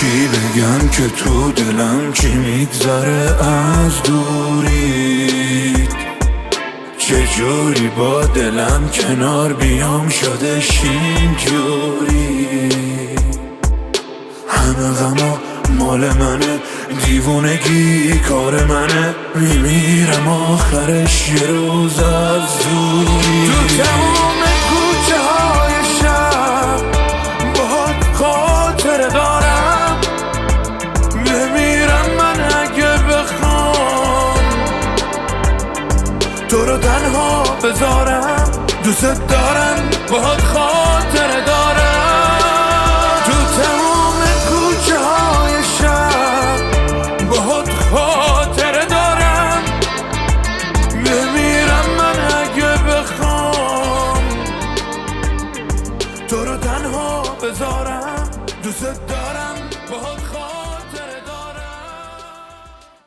چی بگم که تو دلم چی میگذره از دوری، چجوری با دلم کنار بیام شدش اینجوری. همه غما مال منه، دیوونگی کار منه، میمیرم آخرش یه روز از دوری. تو تمام کوچه های شب باهات خاطره دارم، بمیرم من اگه بخوام تو رو تنها بذارم. دوست دارم باهات خاطره دارم. تو تمام کوچه های شب باهات خاطره دارم، بمیرم من اگه بخوام تو رو تنها بذارم. دوست دارم باهات